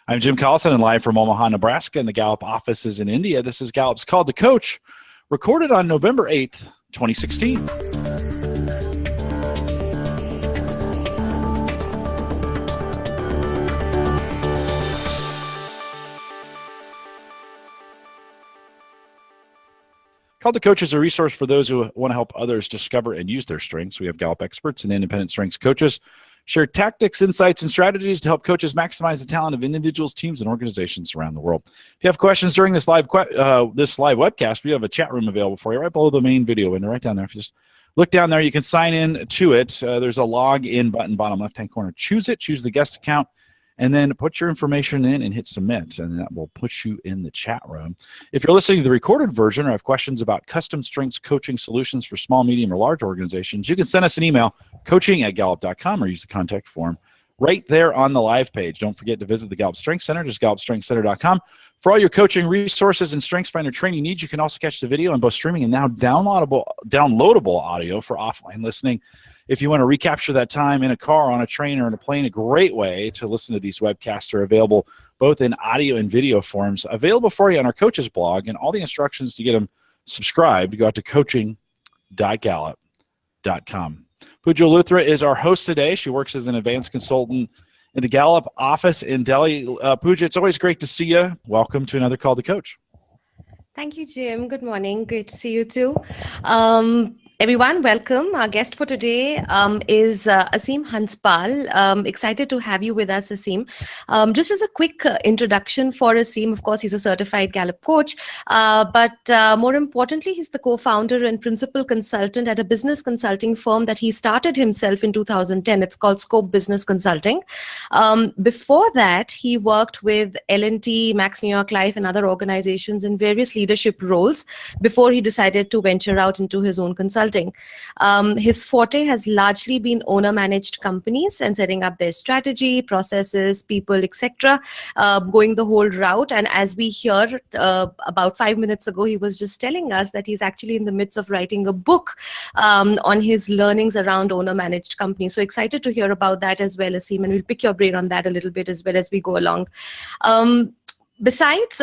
I'm Jim Collison and live from Omaha, Nebraska, and the Gallup offices in India. This is Gallup's Called to Coach, recorded on November 8th, 2016. Called to Coach is a resource for those who want to help others discover and use their strengths. We have Gallup experts and independent strengths coaches share tactics, insights, and strategies to help coaches maximize the talent of individuals, teams, and organizations around the world. If you have questions during this live webcast, we have a chat room available for you right below the main video window, right down there. If you just look down there, you can sign in to it. There's a log in button, bottom left-hand corner. Choose it, choose the guest account, and then put your information in and hit submit, and that will put you in the chat room. If you're listening to the recorded version or have questions about custom strengths coaching solutions for small, medium, or large organizations, you can send us an email, coaching@gallup.com, or use the contact form right there on the live page. Don't forget to visit the Gallup Strengths Center, just gallupstrengthscenter.com. For all your coaching resources and StrengthsFinder training needs, you can also catch the video on both streaming and now downloadable audio for offline listening. If you want to recapture that time in a car, on a train, or in a plane, a great way to listen to these webcasts are available both in audio and video forms, available for you on our coaches blog, and all the instructions to get them subscribed, go out to coaching.gallup.com. Pooja Luthra is our host today. She works as an advanced consultant in the Gallup office in Delhi. Pooja, it's always great to see you. Welcome to another Call to Coach. Thank you, Jim. Good morning. Great to see you too. Everyone, welcome. Our guest for today is Aseem Hanspal. Excited to have you with us, Aseem. Just as a quick introduction for Aseem, of course, he's a certified Gallup coach, but more importantly, he's the co-founder and principal consultant at a business consulting firm that he started himself in 2010. It's called Scope Business Consulting. Before that, he worked with L&T, Max New York Life, and other organizations in various leadership roles before he decided to venture out into his own consulting. His forte has largely been owner-managed companies and setting up their strategy, processes, people, etc., going the whole route. And as we hear about 5 minutes ago, he was just telling us that he's actually in the midst of writing a book on his learnings around owner-managed companies. So excited to hear about that as well, Aseem, and we'll pick your brain on that a little bit as well as we go along. Besides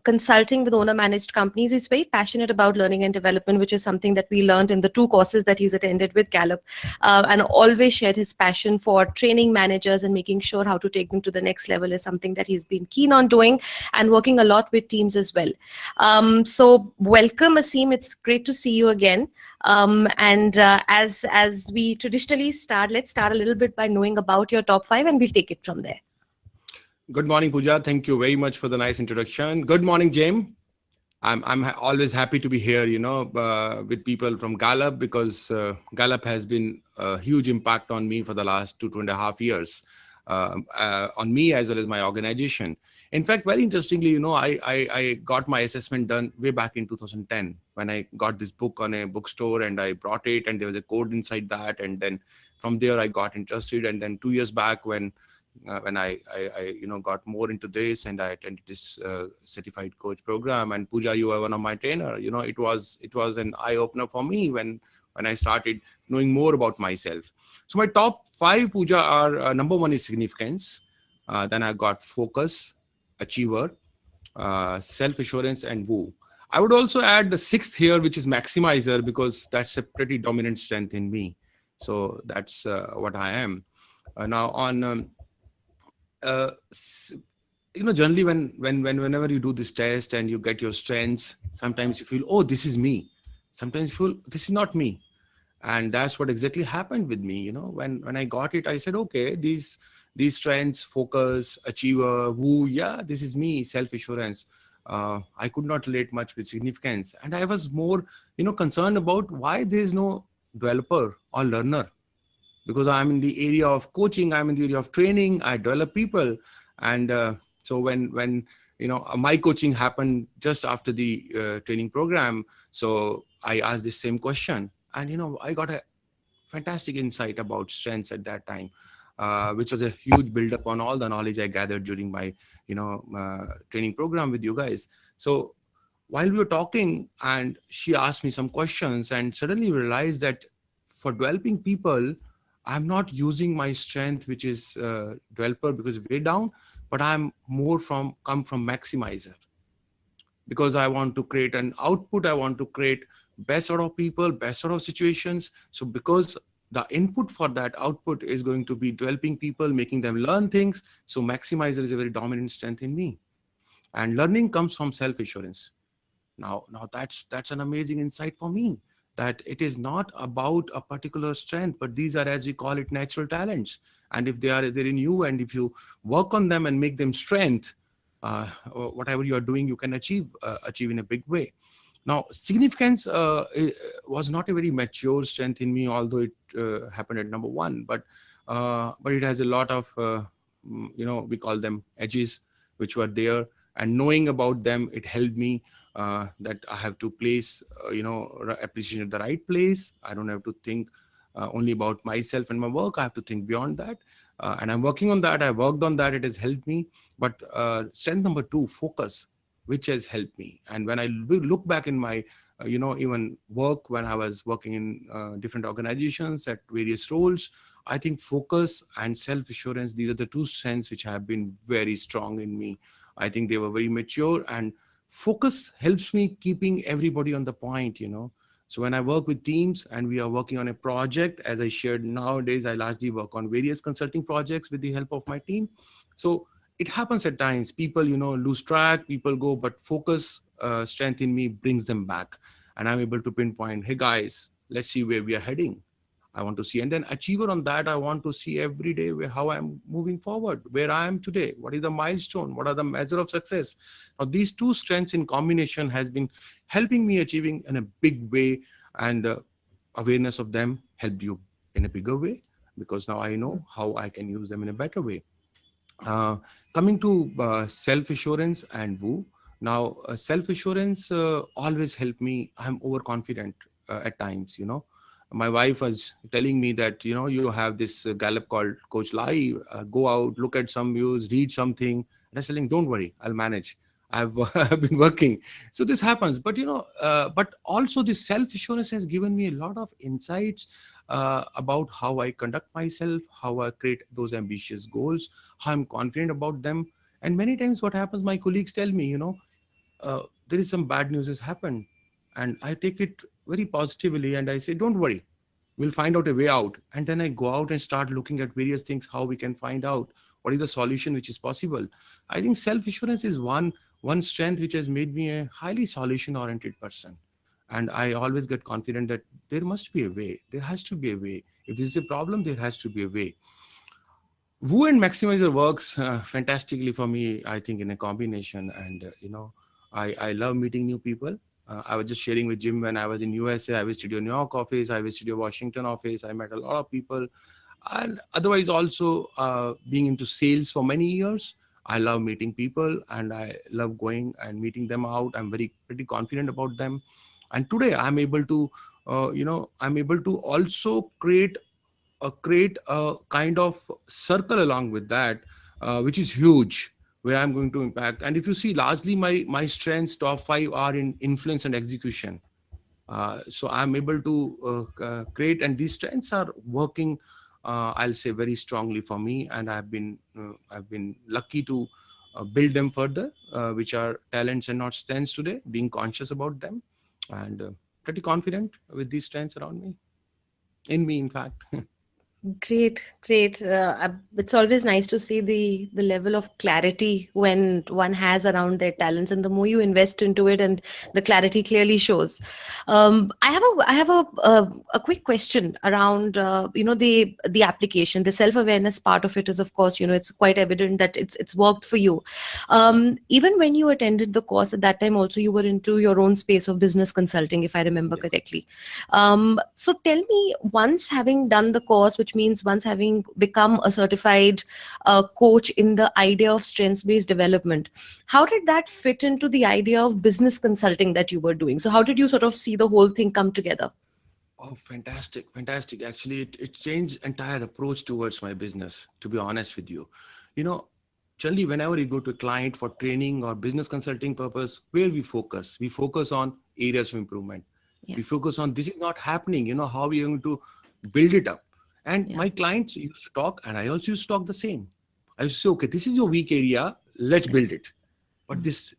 consulting with owner-managed companies, he's very passionate about learning and development, which is something that we learned in the 2 courses that he's attended with Gallup, and always shared his passion for training managers and making sure how to take them to the next level is something that he's been keen on doing and working a lot with teams as well. So welcome, Aseem. It's great to see you again. As we traditionally start, let's start a little bit by knowing about your top 5, and we'll take it from there. Good morning, Pooja. Thank you very much for the nice introduction. Good morning, Jim. I'm always happy to be here, with people from Gallup, because Gallup has been a huge impact on me for the last 2.5 years, on me as well as my organization. In fact, very interestingly, I got my assessment done way back in 2010 when I got this book on a bookstore, and I brought it, and there was a code inside that, and then from there I got interested. And then 2 years back when I got more into this, and I attended this certified coach program, and Pooja, you were one of my trainer. It was an eye opener for me when I started knowing more about myself. So my top 5, Pooja, are number 1 is significance. Then I got focus, achiever, self-assurance, and woo. I would also add the 6th here, which is maximizer, because that's a pretty dominant strength in me. So that's what I am. Now on generally whenever you do this test and you get your strengths, sometimes you feel, oh, this is me. Sometimes you feel this is not me. And that's what exactly happened with me. When I got it, I said, okay, these strengths, focus, achiever, woo, yeah, this is me, self-assurance. I could not relate much with significance. And I was more, concerned about why there is no developer or learner. Because I'm in the area of coaching, I'm in the area of training, I develop people. And so when my coaching happened just after the training program, so I asked the same question. And, I got a fantastic insight about strengths at that time, which was a huge buildup on all the knowledge I gathered during my, training program with you guys. So while we were talking, and she asked me some questions, and suddenly realized that for developing people, I'm not using my strength, which is developer, because way down, but I'm more come from maximizer, because I want to create an output. I want to create best out of people, best out of situations. So because the input for that output is going to be developing people, making them learn things. So maximizer is a very dominant strength in me. And learning comes from self-assurance. Now that's an amazing insight for me, that it is not about a particular strength, but these are, as we call it, natural talents. And if they're in you, and if you work on them and make them strength, whatever you are doing, you can achieve in a big way. Now, significance was not a very mature strength in me, although it happened at number one. But it has a lot of we call them edges, which were there, and knowing about them, it helped me that I have to place appreciation at the right place. I don't have to think only about myself and my work. I have to think beyond that, and I'm working on that. I worked on that. It has helped me. But strength number two, focus, which has helped me. And when I look back in my even work, when I was working in different organizations at various roles, I think focus and self-assurance, these are the two strengths which have been very strong in me. I think they were very mature, and focus helps me keeping everybody on the point. So when I work with teams and we are working on a project, as I shared, nowadays I largely work on various consulting projects with the help of my team. So it happens at times, people lose track, people go, but focus strength in me brings them back, and I'm able to pinpoint, hey guys, let's see where we are heading. I want to see, and then achiever on that, I want to see every day how I'm moving forward, where I am today, what is the milestone, what are the measure of success. Now these two strengths in combination has been helping me achieving in a big way, and awareness of them helped you in a bigger way, because now I know how I can use them in a better way. uh, Coming to self-assurance and woo. Now, self-assurance always helped me. I'm overconfident at times. My wife was telling me that, you have this Gallup called Coach Live. Go out, look at some views, read something. And I was telling, don't worry, I'll manage. I've, I've been working. So this happens. But also this self-assurance has given me a lot of insights about how I conduct myself, how I create those ambitious goals, how I'm confident about them. And many times what happens, my colleagues tell me, there is some bad news has happened. And I take it very positively and I say, don't worry, we'll find out a way out. And then I go out and start looking at various things, how we can find out what is the solution which is possible. I think self-assurance is one strength which has made me a highly solution-oriented person. And I always get confident that there must be a way. There has to be a way. If this is a problem, there has to be a way. Woo and Maximizer works fantastically for me, I think, in a combination. And, I love meeting new people. I was just sharing with Jim, when I was in USA, I visited your New York office, I visited your Washington office. I met a lot of people. And otherwise also being into sales for many years, I love meeting people and I love going and meeting them out. I'm pretty confident about them. And today I'm able to, I'm able to also create a kind of circle along with that, which is huge, where I'm going to impact. And if you see, largely my strengths, top five, are in influence and execution. So I'm able to create, and these strengths are working, I'll say, very strongly for me. And I've been lucky to build them further, which are talents and not strengths today, being conscious about them, and pretty confident with these strengths around me, in me, in fact. Great, great. It's always nice to see the level of clarity when one has around their talents, and the more you invest into it, and the clarity clearly shows. I have a quick question around the application. The self awareness part of it is, of course, it's quite evident that it's worked for you. Even when you attended the course at that time, also you were into your own space of business consulting, if I remember Yeah. correctly. So tell me, once having done the course, which means once having become a certified coach in the idea of strengths-based development, how did that fit into the idea of business consulting that you were doing? So how did you sort of see the whole thing come together? Oh, fantastic, fantastic. Actually, it changed entire approach towards my business, to be honest with you. You know, generally, whenever you go to a client for training or business consulting purpose, where we focus on areas of improvement. Yeah. We focus on, this is not happening, how we are going to build it up. And Yeah. my clients used to talk, and I also used to talk the same. I used to say, okay, this is your weak area, let's build it. But this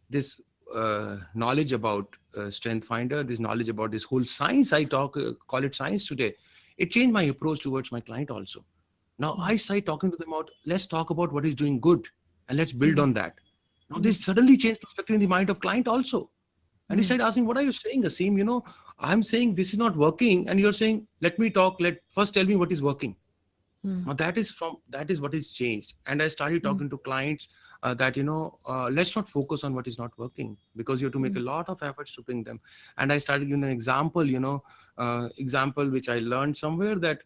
knowledge about Strength Finder, this knowledge about this whole science, I call it science today, it changed my approach towards my client also. Now I started talking to them about, let's talk about what is doing good and let's build on that. Now this suddenly changed perspective in the mind of client also. And he started asking, what are you saying, Aseem? You know, I'm saying this is not working. And you're saying, let me talk. First tell me what is working. Now that is what is changed. And I started talking to clients that, let's not focus on what is not working, because you have to make a lot of efforts to bring them. And I started giving an example, example which I learned somewhere, that,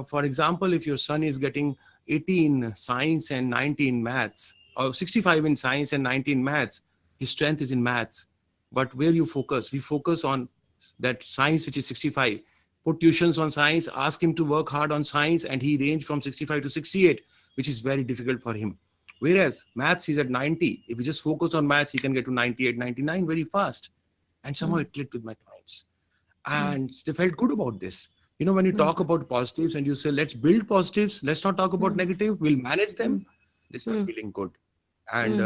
for example, if your son is getting 18 science and 19 maths, or 65 in science and 19 maths, his strength is in maths. But where you focus, we focus on that science, which is 65. Put tuitions on science, ask him to work hard on science, and he ranged from 65 to 68, which is very difficult for him. Whereas maths, he's at 90. If you just focus on maths, he can get to 98, 99 very fast. And somehow it clicked with my clients. And they felt good about this. You know, when you talk about positives and you say, let's build positives, let's not talk about negative, we'll manage them, they start feeling good. And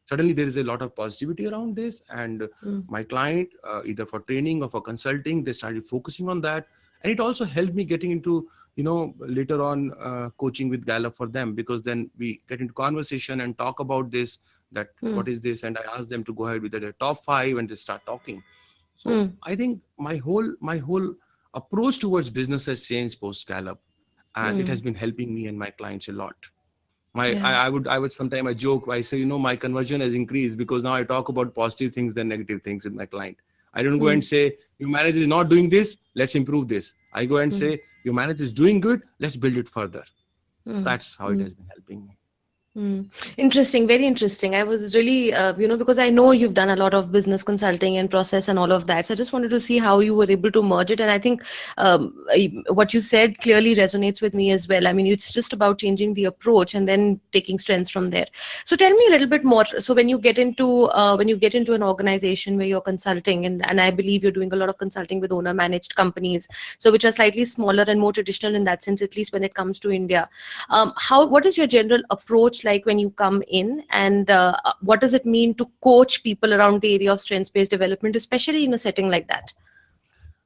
suddenly there is a lot of positivity around this. And my client, either for training or for consulting, they started focusing on that. And it also helped me getting into, later on coaching with Gallup for them, because then we get into conversation and talk about this, that what is this? And I ask them to go ahead with the top 5 and they start talking. So I think my whole approach towards business has changed post Gallup, and it has been helping me and my clients a lot. I would sometimes I joke, I say, my conversion has increased because now I talk about positive things than negative things with my client. I don't go and say, your manager is not doing this, let's improve this. I go and say, your manager is doing good, let's build it further. That's how it has been helping me. Interesting, very interesting. I was really, because I know you've done a lot of business consulting and process and all of that. So I just wanted to see how you were able to merge it. And I think what you said clearly resonates with me as well. I mean, it's just about changing the approach and then taking strengths from there. So tell me a little bit more. So when you get into an organization where you're consulting, and I believe you're doing a lot of consulting with owner managed companies, so which are slightly smaller and more traditional in that sense, at least when it comes to India. What is your general approach like when you come in, and what does it mean to coach people around the area of strengths-based development, especially in a setting like that?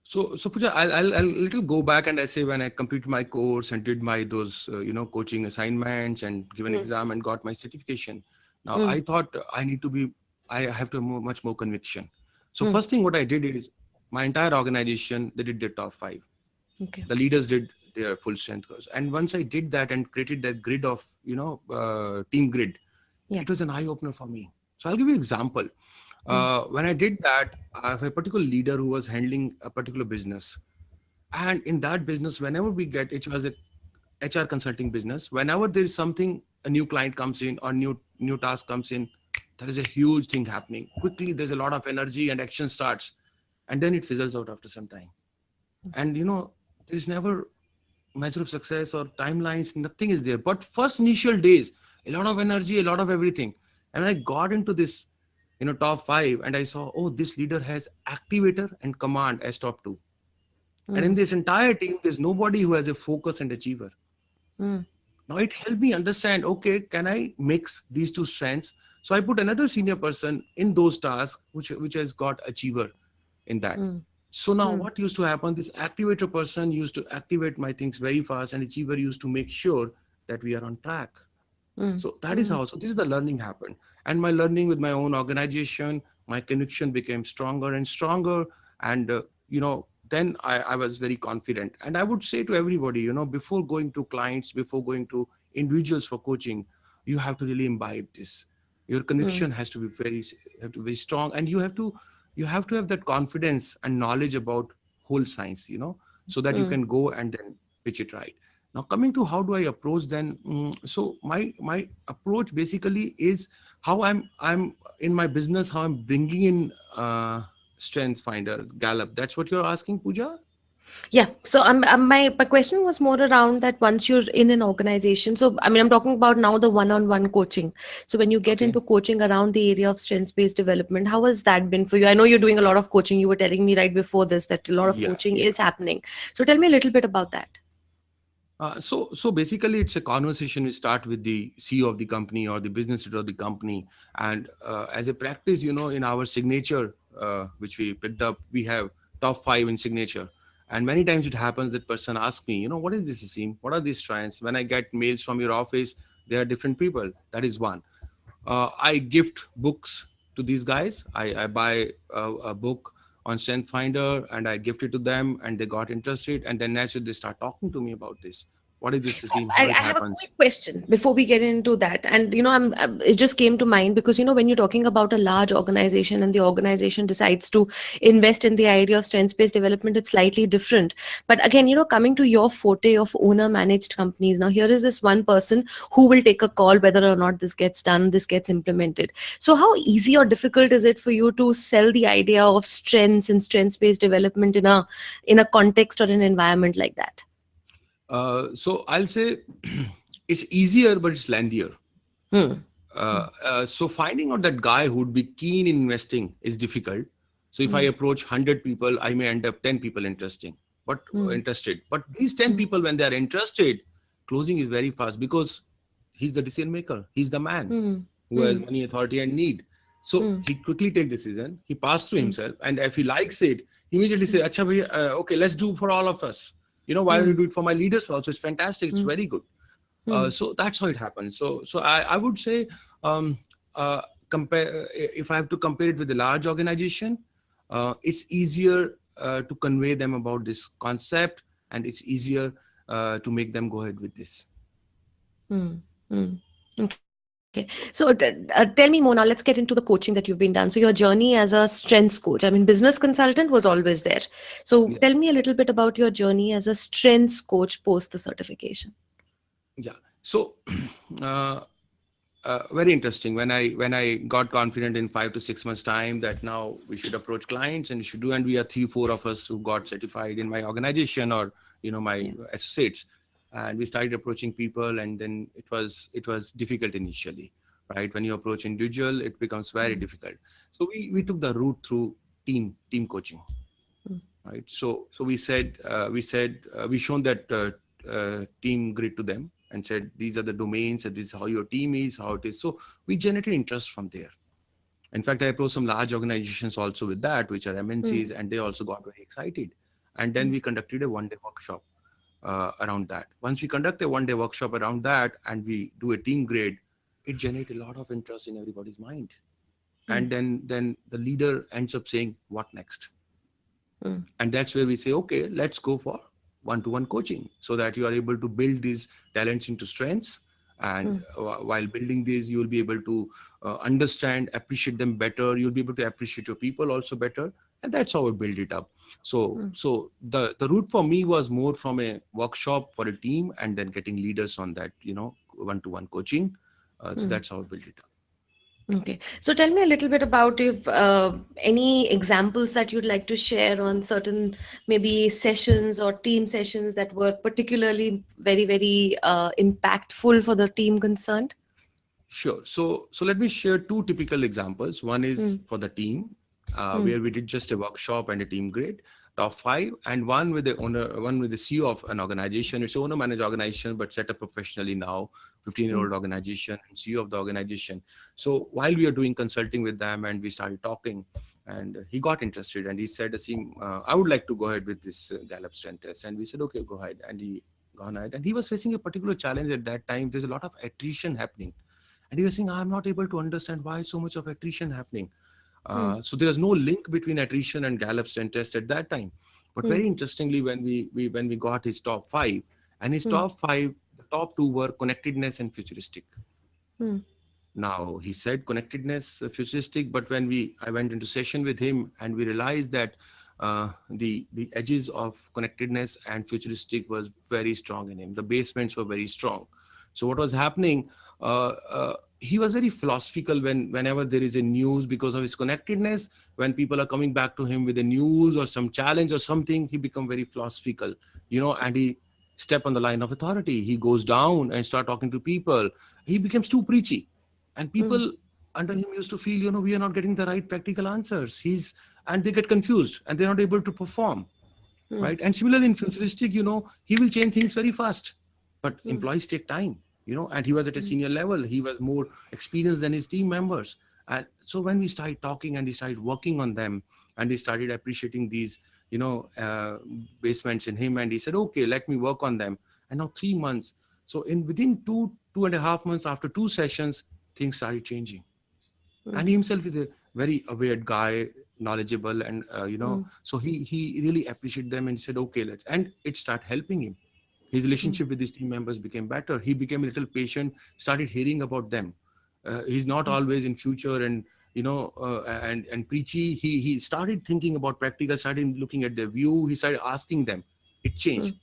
So Pooja, I'll little go back, and I say, when I completed my course and did my those coaching assignments and given exam and got my certification, now I thought I have to have much more conviction. So first thing what I did is, my entire organization, they did their top 5. Okay. The leaders did their full strength course. And once I did that and created that grid of, team grid, it was an eye opener for me. So I'll give you an example. When I did that, I have a particular leader who was handling a particular business. And in that business, whenever we get, it was a HR consulting business, whenever there is something, a new client comes in or new task comes in, there is a huge thing happening. Quickly, there's a lot of energy and action starts. And then it fizzles out after some time. And, there's never measure of success or timelines, nothing is there. But first initial days, a lot of energy, a lot of everything. And I got into this, top 5, and I saw, oh, this leader has activator and command as top 2. And in this entire team, there's nobody who has a focus and achiever. Now it helped me understand, okay, can I mix these two strengths? So I put another senior person in those tasks, which has got achiever in that. So now what used to happen, this activator person used to activate my things very fast, and achiever used to make sure that we are on track. So that is how, so this is the learning happened. And my learning with my own organization, my conviction became stronger and stronger. And, then I was very confident. And I would say to everybody, before going to clients, before going to individuals for coaching, you have to really imbibe this. Your conviction has to be very strong, and you have to have that confidence and knowledge about whole science, so that you can go and then pitch it right. Now, coming to how do I approach then? So my approach basically is how I'm in my business, how I'm bringing in Strengths Finder, Gallup. That's what you're asking, Pooja? Yeah. So my question was more around that once you're in an organization. So, I mean, I'm talking about now the one-on-one coaching. So when you get into coaching around the area of strengths-based development, how has that been for you? I know you're doing a lot of coaching. You were telling me right before this that a lot of coaching is happening. So tell me a little bit about that. So basically, it's a conversation. We start with the CEO of the company or the business leader of the company, and as a practice, in our signature, which we picked up, we have top 5 in signature. And many times it happens that person asks me, what is this, Aseem? What are these trends? When I get mails from your office, there are different people. That is one. I gift books to these guys. I buy a book on Strength Finder and I gift it to them, and they got interested, and then naturally they start talking to me about this. What is this, Aseem? How it I have a happens? quick question before we get into that. And, it just came to mind because, when you're talking about a large organization and the organization decides to invest in the idea of strengths-based development, it's slightly different. But again, coming to your forte of owner-managed companies, now here is this one person who will take a call whether or not this gets done, this gets implemented. So how easy or difficult is it for you to sell the idea of strengths and strengths-based development in a context or an environment like that? So I'll say it's easier, but it's lengthier. Hmm. So finding out that guy who would be keen in investing is difficult. So if I approach 100 people, I may end up 10 people interested. But these 10 people, when they are interested, closing is very fast because he's the decision maker. He's the man Hmm. who has money, authority, and need. So he quickly take decision. He pass through himself, and if he likes it, he immediately say, "Acha bhaiya, okay, let's do for all of us. Why don't you do it for my leaders also? It's fantastic. It's very good." So that's how it happens. So I would say, compare if I have to compare it with a large organization, it's easier to convey them about this concept, and it's easier to make them go ahead with this. Okay. So tell me more now. Let's get into the coaching that you've been done. So your journey as a strengths coach, I mean, business consultant was always there. So Yeah. tell me a little bit about your journey as a strengths coach post the certification. Yeah. So very interesting. When I got confident in 5 to 6 months time that now we should approach clients and we should do, and we are 3, 4 of us who got certified in my organization or my associates, and we started approaching people, and then it was difficult initially, right? When you approach individual, it becomes very difficult. So we took the route through team coaching, right? So we shown that team grid to them and said these are the domains and this is how your team is, how it is. So we generated interest from there. In fact, I approached some large organizations also with that, which are MNCs, and they also got very excited. And then we conducted a one-day workshop around that. Once we conduct a one-day workshop around that and we do a team grade, it generates a lot of interest in everybody's mind. And then the leader ends up saying, what next? And that's where we say, okay, let's go for one-to-one coaching so that you are able to build these talents into strengths. And while building these, you will be able to understand, appreciate them better. You'll be able to appreciate your people also better. And that's how we build it up. So the route for me was more from a workshop for a team and then getting leaders on that, one-to-one coaching. So that's how I built it up. Okay. So tell me a little bit about if any examples that you'd like to share on certain maybe sessions or team sessions that were particularly very, very impactful for the team concerned. Sure. So let me share 2 typical examples. One is for the team, where we did just a workshop and a team grade, top 5, and one with the owner, one with the CEO of an organization. It's an owner-managed organization, but set up professionally now, 15-year-old organization, and CEO of the organization. So while we are doing consulting with them, and we started talking, and he got interested, and he said, Aseem, I would like to go ahead with this Gallup strength test. And we said, okay, go ahead. And he gone ahead, and he was facing a particular challenge at that time. There's a lot of attrition happening. And he was saying, I'm not able to understand why so much of attrition happening. So there was no link between attrition and Gallup strength test at that time. But very interestingly, when we got his top 5, and his top 5, the top 2 were connectedness and futuristic. Now he said connectedness, futuristic, but when I went into session with him, and we realized that the edges of connectedness and futuristic was very strong in him. The basements were very strong. So what was happening? He was very philosophical whenever there is a news because of his connectedness. When people are coming back to him with a news or some challenge or something, he become very philosophical, and he step on the line of authority. He goes down and start talking to people. He becomes too preachy, and people under him used to feel, we are not getting the right practical answers. And they get confused and they're not able to perform. Right. And similarly in futuristic, he will change things very fast. but employees take time, and he was at a senior level. He was more experienced than his team members. And so when we started talking and he started working on them, and he started appreciating these, basements in him, and he said, okay, let me work on them. And now 3 months. So within 2.5 months, after 2 sessions, things started changing. And he himself is a very aware guy, knowledgeable, and so he really appreciated them and said, okay, and it started helping him. His relationship with his team members became better. He became a little patient, started hearing about them. He's not always in future and and preachy. He started thinking about practical, started looking at their view. He started asking them. It changed.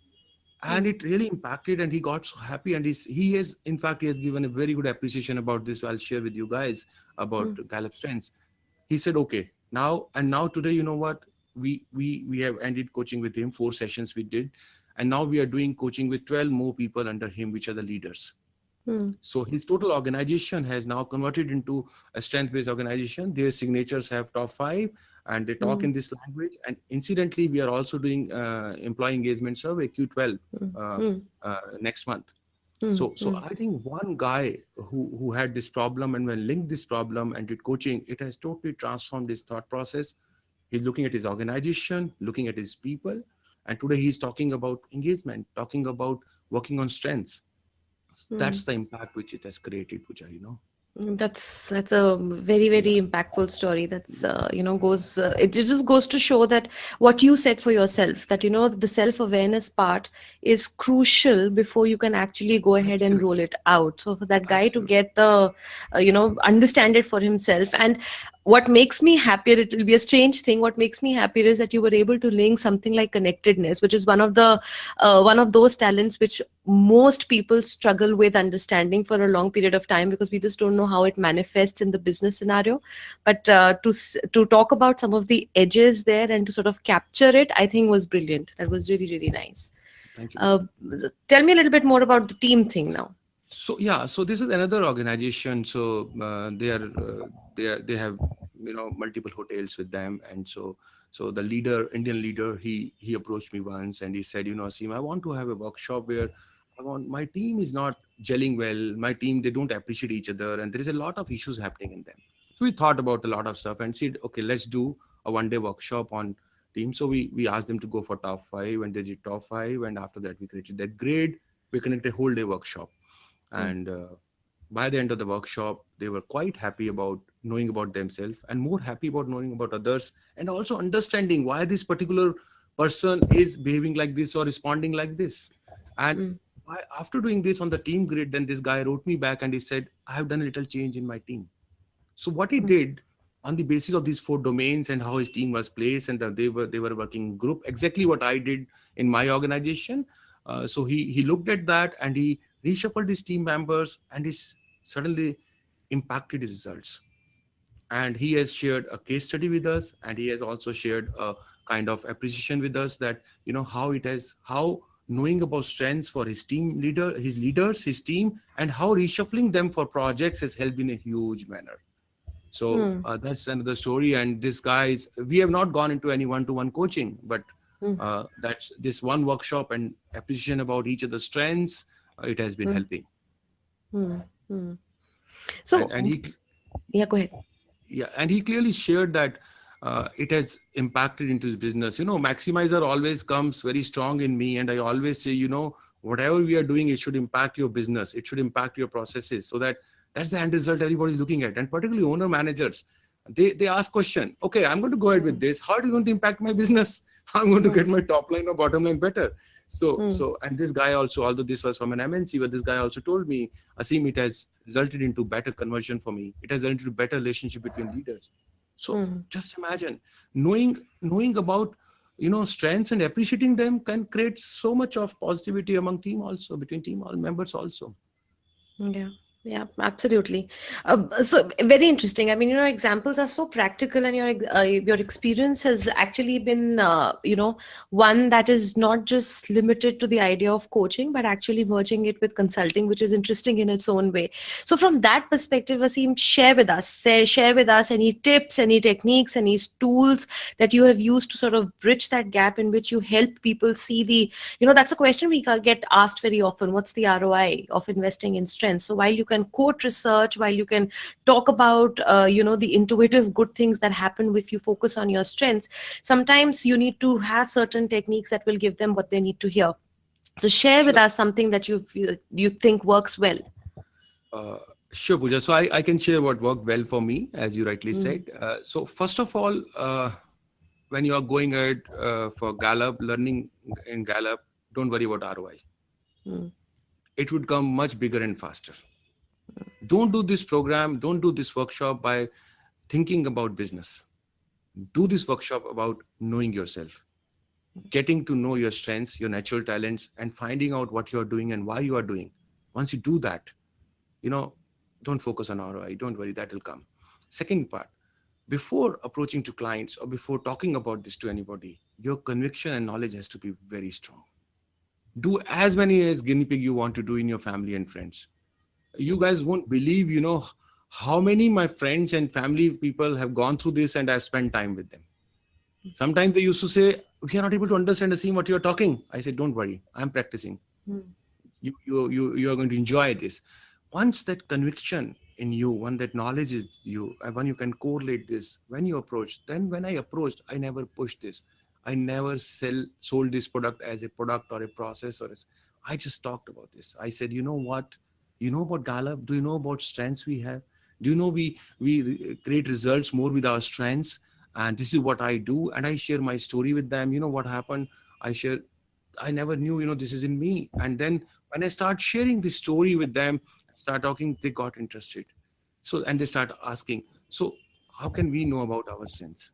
And it really impacted, and he got so happy. And he has, in fact, he has given a very good appreciation about this. I'll share with you guys about Gallup strengths. He said, okay, now today, you know what? We have ended coaching with him, 4 sessions we did. And now we are doing coaching with 12 more people under him, which are the leaders. So his total organization has now converted into a strength-based organization. Their signatures have top 5, and they talk in this language. And incidentally, we are also doing employee engagement survey Q12 next month. So I think one guy who had this problem, and when linked this problem and did coaching, it has totally transformed his thought process. He's looking at his organization, looking at his people, and today he's talking about engagement, talking about working on strengths. That's the impact which it has created, Pooja, That's a very, very impactful story. That's goes it just goes to show that what you said for yourself, that the self-awareness part is crucial before you can actually go ahead and roll it out. So for that guy to get the understand it for himself. And what makes me happier, it will be a strange thing, what makes me happier is that you were able to link something like connectedness, which is one of those talents which most people struggle with understanding for a long period of time, because we just don't know how it manifests in the business scenario. But to talk about some of the edges there and to sort of capture it, I think was brilliant. That was really, really nice. Thank you. Tell me a little bit more about the team thing now. So so this is another organization. So they have multiple hotels with them, and so the Indian leader, he approached me once, and he said, Aseem, I want to have a workshop where my team is not gelling well. My team, they don't appreciate each other, and there is a lot of issues happening in them. So we thought about a lot of stuff and said, okay, let's do a one-day workshop on team. So we asked them to go for top 5, and they did top 5, and after that we created that grade. We connected a whole day workshop. And by the end of the workshop, they were quite happy about knowing about themselves, and more happy about knowing about others, and also understanding why this particular person is behaving like this or responding like this. And after doing this on the team grid, then this guy wrote me back and he said, I have done a little change in my team. So what he did on the basis of these 4 domains and how his team was placed, and that they were working group, exactly what I did in my organization. So he looked at that, and he reshuffled his team members, and he suddenly impacted his results. And he has shared a case study with us, and he has also shared a kind of appreciation with us that how knowing about strengths for his leaders, his team, and how reshuffling them for projects has helped in a huge manner. So that's another story. And this guys, we have not gone into any one-to-one coaching, but that's this one workshop and appreciation about each other's strengths. It has been helping. So and he, go ahead. Yeah, and he clearly shared that it has impacted into his business. Maximizer always comes very strong in me, and I always say, whatever we are doing, it should impact your business. It should impact your processes, so that's the end result everybody is looking at. And particularly owner managers, they ask question, okay, I'm going to go ahead with this. How are you going to impact my business? How I'm going to get my top line or bottom line better? So, and this guy also, although this was from an MNC, but this guy also told me, Aseem, it has resulted into better conversion for me. It has resulted into better relationship between leaders. So just imagine knowing about, strengths and appreciating them can create so much of positivity among team also, between team all members also. Yeah. Yeah, absolutely. So very interesting. I mean, examples are so practical, and your experience has actually been, one that is not just limited to the idea of coaching, but actually merging it with consulting, which is interesting in its own way. So, from that perspective, Aseem, share with us any tips, any techniques, any tools that you have used to sort of bridge that gap in which you help people see that's a question we get asked very often. What's the ROI of investing in strengths? So while you can quote research, while you can talk about, the intuitive good things that happen if you focus on your strengths, sometimes you need to have certain techniques that will give them what they need to hear. So share with Sure. us something that you think works well. Uh, sure, Pooja. So I can share what worked well for me, as you rightly Mm, said. So first of all, when you are going ahead for Gallup, learning in Gallup, don't worry about ROI. mm, It would come much bigger and faster. Don't do this program, don't do this workshop by thinking about business. Do this workshop about knowing yourself, getting to know your strengths, your natural talents, and finding out what you're doing and why you are doing. Once you do that, you know, don't focus on ROI. Don't worry, that will come. Second part, before approaching to clients or before talking about this to anybody, your conviction and knowledge has to be very strong. Do as many as guinea pig you want to do in your family and friends. You guys won't believe, how many my friends and family people have gone through this and I've spent time with them. Sometimes they used to say, we are not able to understand, Aseem, what you're talking. I said, don't worry, I'm practicing. mm, You are going to enjoy this. Once that conviction in you, when that knowledge is you, and when you can correlate this, when you approach, then when I approached, I never pushed this. I never sold this product as a product or a process I just talked about this. I said, you know what, you know about Gallup, do you know about strengths we have? Do you know we create results more with our strengths? And this is what I do, and I share my story with them. You know what happened, I share. I never knew, this is in me. And then when I start sharing this story with them, start talking, they got interested. So, and they start asking, so how can we know about our strengths?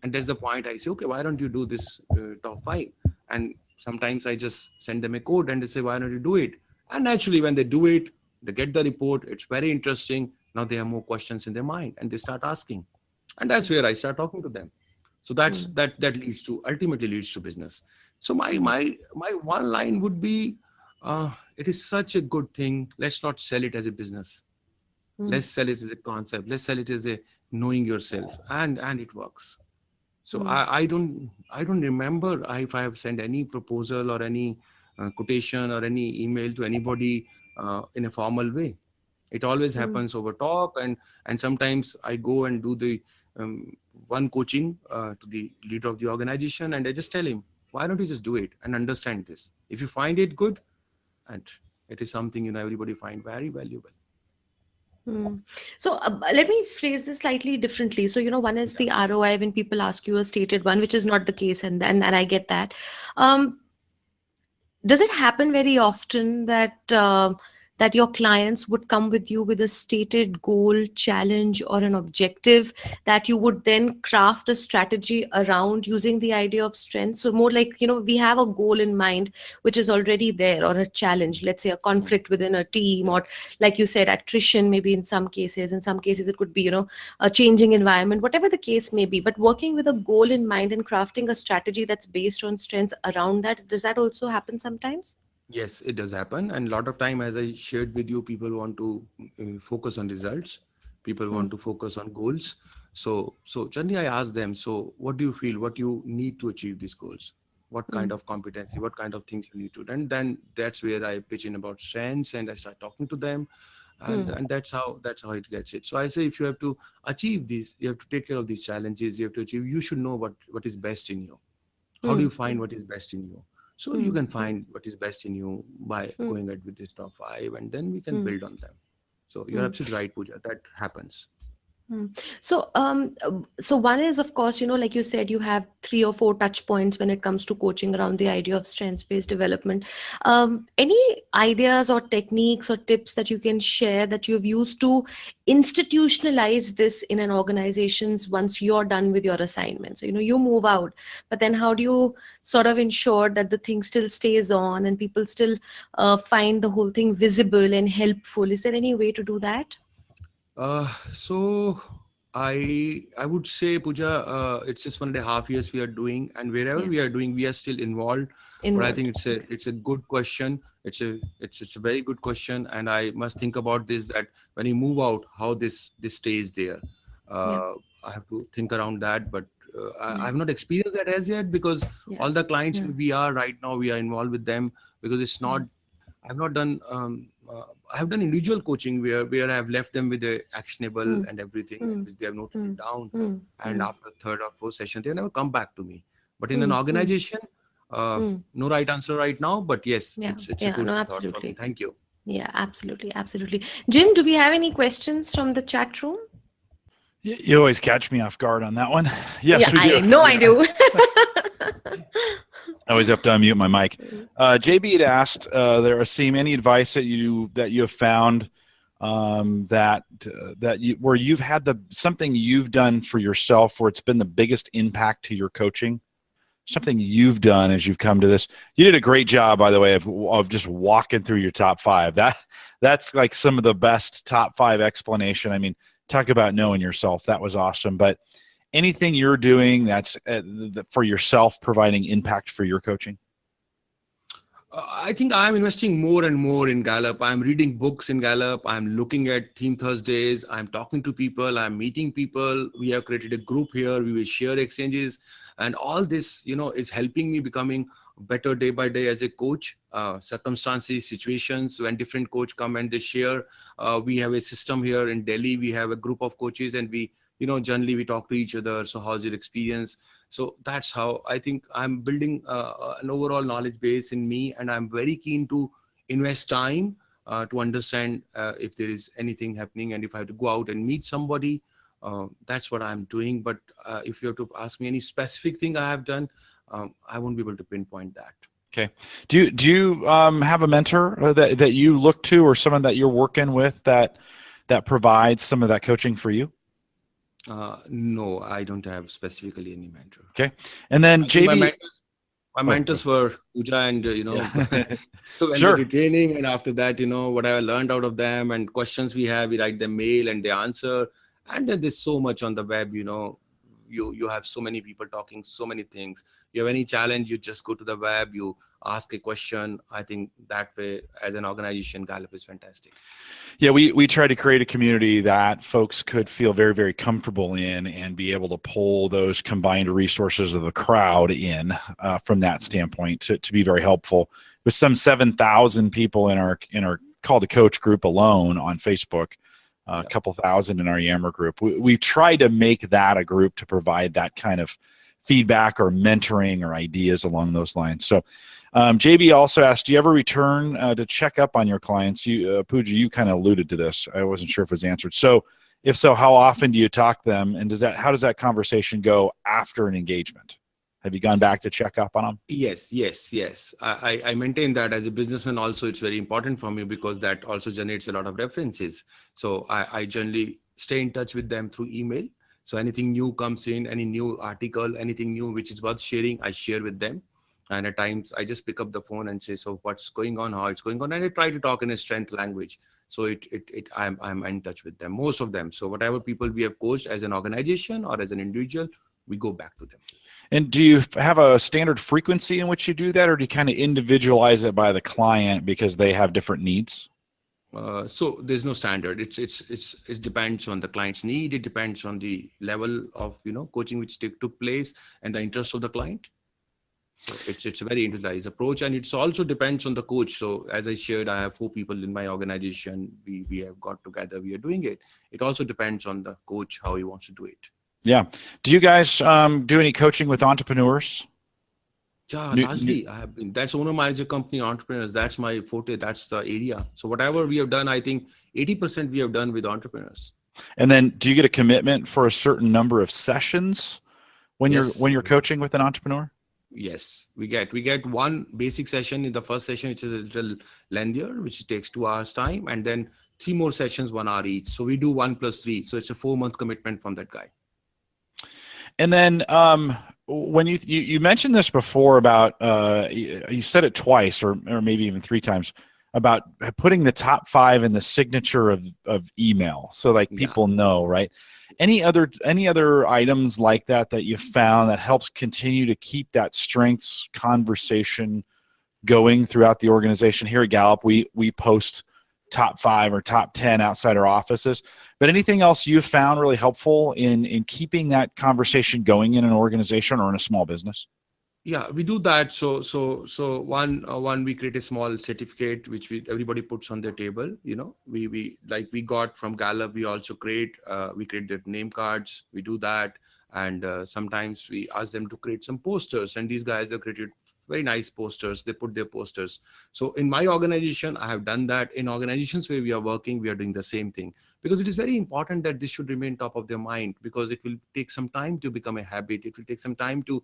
And that's the point I say, okay, why don't you do this top five? And sometimes I just send them a code and they say, why don't you do it? And naturally, when they do it, they get the report. It's very interesting. Now they have more questions in their mind and they start asking. And that's where I start talking to them. So mm, that leads to ultimately leads to business. So mm, my one line would be, it is such a good thing. Let's not sell it as a business. mm, Let's sell it as a concept. Let's sell it as a knowing yourself, and it works. So mm, I don't remember if I have sent any proposal or any quotation or any email to anybody in a formal way. It always mm, happens over talk, and sometimes I go and do the one coaching to the leader of the organization, and I just tell him, why don't you just do it and understand this? If you find it good, and it is something everybody find very valuable. mm. So let me phrase this slightly differently. So, one is Yeah. the ROI when people ask you a stated one, which is not the case, and I get that. Um, does it happen very often that your clients would come with you with a stated goal, challenge, or an objective that you would then craft a strategy around using the idea of strength? So more like, we have a goal in mind which is already there, or a challenge, let's say a Mm. conflict within a team, or like you said, attrition, maybe in some cases it could be, a changing environment, whatever the case may be. But working with a goal in mind and crafting a strategy that's based on strengths around that, does that also happen sometimes? Yes, it does happen. And a lot of time, as I shared with you, people want to focus on results. People Hmm. want to focus on goals. So generally I ask them, so what do you feel, what you need to achieve these goals? What Hmm. kind of competency, what kind of things you need to, and then that's where I pitch in about strengths and I start talking to them. And Hmm. and that's how it gets it. So I say, if you have to achieve these, you have to take care of these challenges, you have to achieve, you should know what is best in you. How do Hmm. you find what is best in you? So you Hmm. can find what is best in you by Hmm. going ahead with this top five, and then we can Hmm. build on them. So you're Hmm. absolutely right, Pooja, that happens. So one is, of course, like you said, you have 3 or 4 touch points when it comes to coaching around the idea of strengths-based development. Any ideas or techniques or tips that you can share that you've used to institutionalize this in an organizations once you're done with your assignment? So, you move out, but then how do you sort of ensure that the thing still stays on and people still find the whole thing visible and helpful? Is there any way to do that? So I would say, Pooja, it's just 1.5 years we are doing, and wherever Yeah, we are doing, we are still involved. But I think involved. it's a good question. It's a very good question, and I must think about this, that when you move out, how this stays there. Yeah, I have to think around that, but I yeah, have not experienced that as yet, because yeah, all the clients yeah, we are right now, we are involved with them, because it's yeah. not. I've not done. I have done individual coaching where I have left them with the actionable Hmm. and everything, and Hmm. which they have noted Hmm. it down. Hmm. And Hmm. after third or fourth session, they never come back to me. But in an Hmm. Hmm. organization, Hmm. no right answer right now. But yes, Yeah, it's a yeah, food no, for thought for me. absolutely. Thank you. Yeah, absolutely, absolutely. Jim, do we have any questions from the chat room? You always catch me off guard on that one. Yeah, Yes, we I do. know I do. I always have to unmute my mic. JB had asked there, Aseem, any advice that you have found that you where you've had something you've done for yourself where it's been the biggest impact to your coaching? Something you've done as you've come to this. You did a great job, by the way, of just walking through your top five. That's like some of the best top five explanation. I mean, talk about knowing yourself. That was awesome. But anything you're doing that's for yourself providing impact for your coaching? I think I'm investing more and more in Gallup. I'm reading books in Gallup. I'm looking at Theme Thursdays. I'm talking to people. I'm meeting people. We have created a group here. We will share exchanges, and all this, is helping me becoming better day by day as a coach. Circumstances, situations, when different coach come and they share. We have a system here in Delhi. We have a group of coaches, and we, generally we talk to each other. So how's your experience? So that's how I think I'm building an overall knowledge base in me, and I'm very keen to invest time to understand if there is anything happening, and if I have to go out and meet somebody. That's what I'm doing. But if you have to ask me any specific thing I have done, I won't be able to pinpoint that. Okay. Do you have a mentor that you look to, or someone that you're working with that provides some of that coaching for you? No, I don't have specifically any mentor. Okay. And then I think JB, my mentors were Pooja and, yeah. when Sure. they did training, and after that, what I learned out of them, and questions we have, we write them mail and they answer. And then there's so much on the web, you have so many people talking so many things. You have any challenge, you just go to the web, you ask a question. I think that way, as an organization, Gallup is fantastic. Yeah, we try to create a community that folks could feel very, very comfortable in and be able to pull those combined resources of the crowd in from that standpoint to be very helpful. With some 7,000 people in our Call to Coach group alone on Facebook, a couple thousand in our Yammer group, we try to make that a group to provide that kind of feedback or mentoring or ideas along those lines. So JB also asked, do you ever return to check up on your clients? Pooja, you kind of alluded to this. I wasn't sure if it was answered. So if so, how often do you talk to them? And how does that conversation go after an engagement? Have you gone back to check up on them? Yes. I maintain that as a businessman also, it's very important for me, because that also generates a lot of references. So I generally stay in touch with them through email. So anything new comes in, any new article, anything new which is worth sharing, I share with them. And at times I just pick up the phone and say, so what's going on, how it's going on, and I try to talk in a strength language. So I'm in touch with them, most of them. So whatever people we have coached as an organization or as an individual, we go back to them. And do you have a standard frequency in which you do that, or do you kind of individualize it by the client because they have different needs? So there's no standard. It depends on the client's need. It depends on the level of coaching which took place and the interest of the client. So it's a very individualized approach, and it also depends on the coach. So as I shared, I have 4 people in my organization. We have got together. We are doing it. It also depends on the coach how he wants to do it. Yeah. Do you guys do any coaching with entrepreneurs? Yeah, largely I have been. That's owner manager company entrepreneurs. That's my forte. That's the area. So whatever we have done, I think 80% we have done with entrepreneurs. And then do you get a commitment for a certain number of sessions when you're coaching with an entrepreneur? Yes, we get one basic session in the first session, which is a little lengthier, which takes 2 hours time, and then 3 more sessions, 1 hour each. So we do 1 + 3. So it's a 4-month commitment from that guy. And then when you mentioned this before about you said it twice or maybe even 3 times about putting the top 5 in the signature of email, so like people know, right? Any other items like that you found that helps continue to keep that strengths conversation going throughout the organization? Here at Gallup, we post top 5 or top 10 outside our offices. But anything else you've found really helpful in keeping that conversation going in an organization or in a small business? Yeah, we do that. So one we create a small certificate which everybody puts on their table. You know, we got from Gallup. We also create their name cards. We do that, and sometimes we ask them to create some posters. And these guys have created very nice posters. They put their posters. So in my organization, I have done that. In organizations where we are working, we are doing the same thing, because it is very important that this should remain top of their mind, because it will take some time to become a habit. It will take some time to,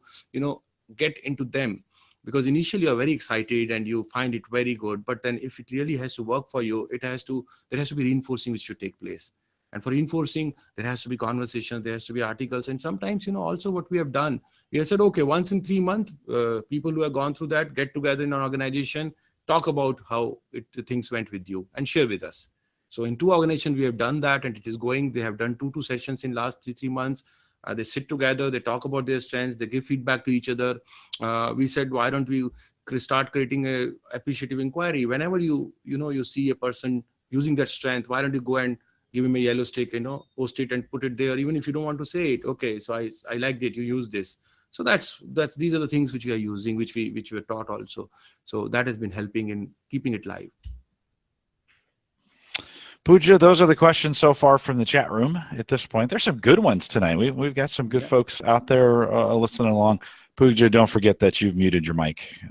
get into them, because initially you're very excited and you find it very good, but then if it really has to work for you, there has to be reinforcing which should take place. And for reinforcing, there has to be conversations, there has to be articles. And sometimes, also what we have done, we have said, okay, once in 3 months, people who have gone through that get together in an organization, talk about how things went with you and share with us. So in 2 organizations, we have done that, and it is going. They have done 2 sessions in last 3 months. They sit together, they talk about their strengths, they give feedback to each other. We said, why don't we start creating a appreciative inquiry? Whenever you see a person using that strength, why don't you go and give him a yellow stick, post it and put it there, even if you don't want to say it. Okay, so I liked it, you use this. So these are the things which we are using, which we were taught also. So that has been helping in keeping it live. Pooja, those are the questions so far from the chat room at this point. There's some good ones tonight. We've got some good folks out there listening along. Pooja, don't forget that you've muted your mic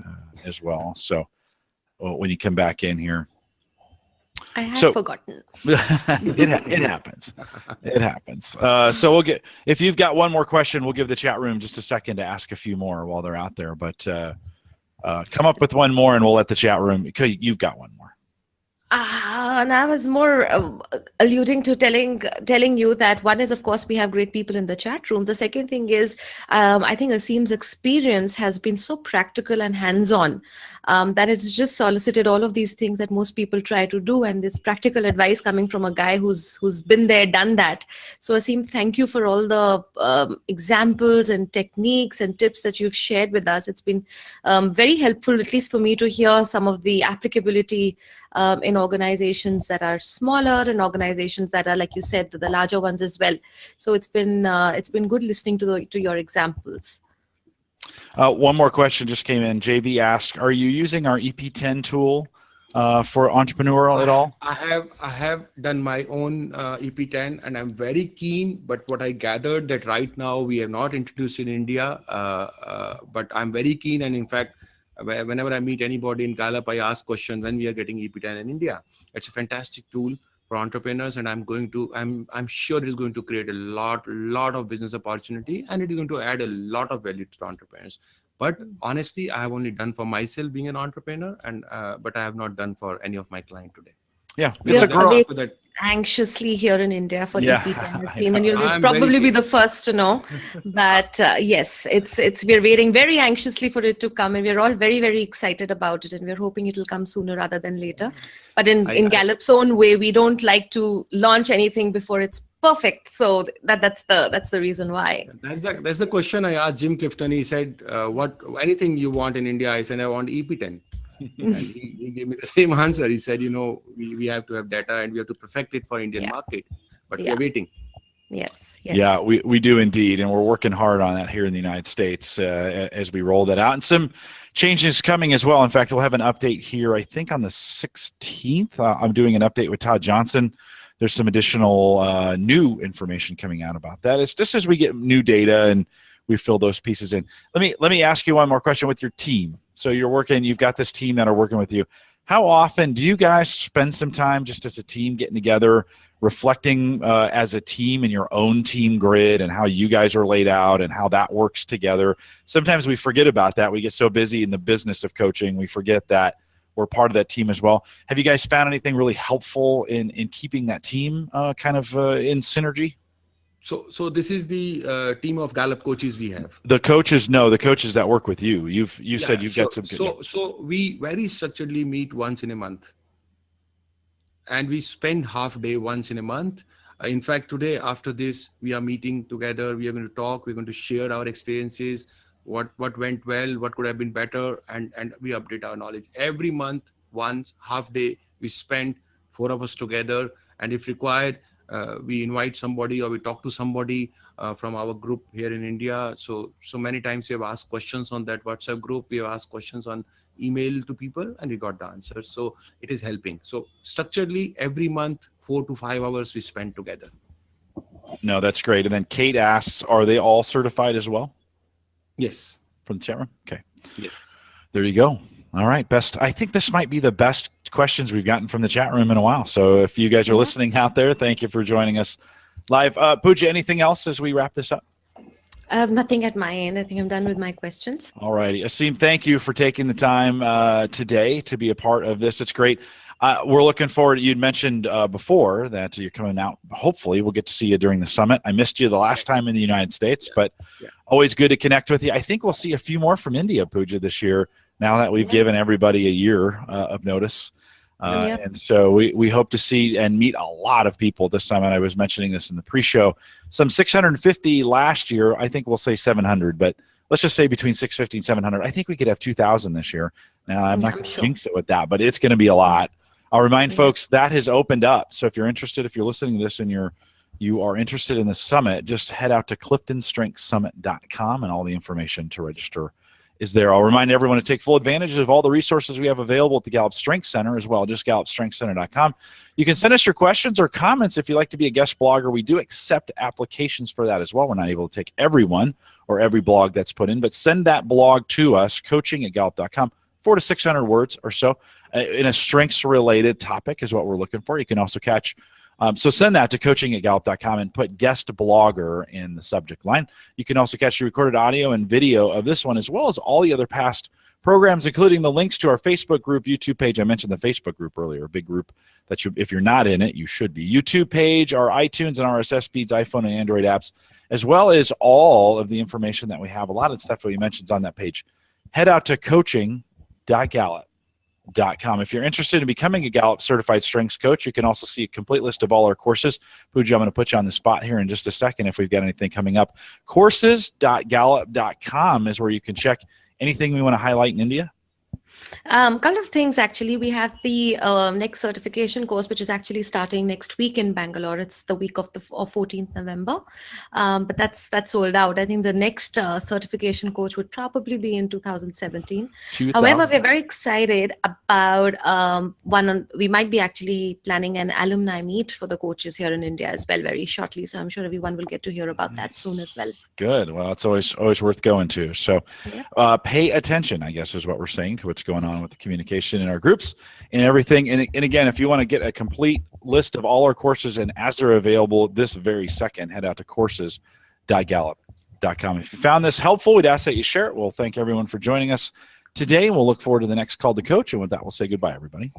as well. So when you come back in here. I had forgotten. It happens. It happens. So we'll get, if you've got one more question, we'll give the chat room just a second to ask a few more while they're out there. But come up with one more and we'll let the chat room, because you've got one more. And I was more alluding to telling you that one is, of course, we have great people in the chat room. The second thing is, I think Aseem's experience has been so practical and hands-on that it's just solicited all of these things that most people try to do, and this practical advice coming from a guy who's been there, done that. So Aseem, thank you for all the examples and techniques and tips that you've shared with us. It's been very helpful, at least for me, to hear some of the applicability in organizations that are smaller and organizations that are, like you said, the larger ones as well. So it's been good listening to your examples. One more question just came in. JB asked, are you using our EP10 tool for entrepreneurial at all? I have done my own EP10, and I'm very keen. But what I gathered that right now we have not introduced in India, but I'm very keen. And in fact, whenever I meet anybody in Gallup, I ask questions when we are getting EP10 in India. It's a fantastic tool for entrepreneurs, and I'm sure it is going to create a lot of business opportunity, and it is going to add a lot of value to the entrepreneurs. But honestly, I have only done for myself being an entrepreneur, and but I have not done for any of my clients today. Yeah, it's a growth. Anxiously here in India for EP10, Aseem, and you'll probably be the first to know. But yes, we're waiting very anxiously for it to come, and we're all very, very excited about it, and we're hoping it will come sooner rather than later. But in Gallup's own way, we don't like to launch anything before it's perfect. So that's the reason why. That's the question I asked Jim Clifton. He said, "What anything you want in India?" I said, "I want EP10." And he gave me the same answer. He said, we have to have data and we have to perfect it for Indian market, but we are waiting. Yes. Yeah, we do indeed. And we're working hard on that here in the United States as we roll that out. And some changes coming as well. In fact, we'll have an update here, I think on the 16th. I'm doing an update with Todd Johnson. There's some additional new information coming out about that. It's just as we get new data and we fill those pieces in. Let me ask you one more question with your team. So you've got this team that are working with you. How often do you guys spend some time just as a team getting together, reflecting as a team in your own team grid and how you guys are laid out and how that works together. Sometimes we forget about that. We get so busy in the business of coaching, we forget that we're part of that team as well. Have you guys found anything really helpful in keeping that team kind of in synergy? So this is the team of Gallup coaches we have. The coaches, no, the coaches that work with you. You said you've got some. So we very structuredly meet once in a month, and we spend half day once in a month. In fact, today after this, we are meeting together. We are going to talk. We're going to share our experiences, what went well, what could have been better, and we update our knowledge every month. Once half day, we spend 4 of us together, and if required, we invite somebody or we talk to somebody from our group here in India. So many times we have asked questions on that WhatsApp group. We have asked questions on email to people, and we got the answers. So it is helping. So structurally, every month, 4 to 5 hours we spend together. No, that's great. And then Kate asks, are they all certified as well? Yes. From the chat room? Okay. Yes. There you go. All right. I think this might be the best questions we've gotten from the chat room in a while. So if you guys are listening out there, thank you for joining us live. Pooja, anything else as we wrap this up? I have nothing at my end. I think I'm done with my questions. All righty. Aseem, thank you for taking the time today to be a part of this. It's great. We're looking forward. You'd mentioned before that you're coming out. Hopefully, we'll get to see you during the summit. I missed you the last time in the United States, but always good to connect with you. I think we'll see a few more from India, Pooja, this year, now that we've given everybody a year of notice. And so we hope to see and meet a lot of people this summit. I was mentioning this in the pre-show. Some 650 last year. I think we'll say 700, but let's just say between 650 and 700. I think we could have 2,000 this year. Now, I'm not going to jinx it with that, but it's going to be a lot. I'll remind folks that has opened up. So if you're interested, if you're listening to this and you are interested in the summit, just head out to cliftonstrengthsummit.com and all the information to register is there. I'll remind everyone to take full advantage of all the resources we have available at the Gallup Strength Center as well, just gallupstrengthcenter.com. You can send us your questions or comments if you'd like to be a guest blogger. We do accept applications for that as well. We're not able to take everyone or every blog that's put in, but send that blog to us, coaching@gallup.com, 400 to 600 words or so in a strengths-related topic is what we're looking for. You can also catch so send that to coaching@gallup.com and put guest blogger in the subject line. You can also catch the recorded audio and video of this one, as well as all the other past programs, including the links to our Facebook group, YouTube page. I mentioned the Facebook group earlier, a big group that if you're not in it, you should be. YouTube page, our iTunes and RSS feeds, iPhone and Android apps, as well as all of the information that we have. A lot of stuff that we mentioned is on that page. Head out to coaching.gallup.com. If you're interested in becoming a Gallup certified strengths coach, you can also see a complete list of all our courses. Pooja, I'm going to put you on the spot here in just a second if we've got anything coming up. Courses.gallup.com is where you can check anything we want to highlight in India. Couple of things actually. We have the next certification course, which is actually starting next week in Bangalore. It's the week of 14th November, but that's sold out. I think the next certification course would probably be in 2017. However, we're very excited about we might be actually planning an alumni meet for the coaches here in India as well very shortly. So I'm sure everyone will get to hear about that soon as well. Good. Well, it's always worth going to. So pay attention, I guess, is what we're saying to what's going on with the communication in our groups and everything. And again, if you want to get a complete list of all our courses and as they're available this very second, head out to courses.gallup.com. If you found this helpful, we'd ask that you share it. We'll thank everyone for joining us today. We'll look forward to the next Call to Coach. And with that, we'll say goodbye, everybody.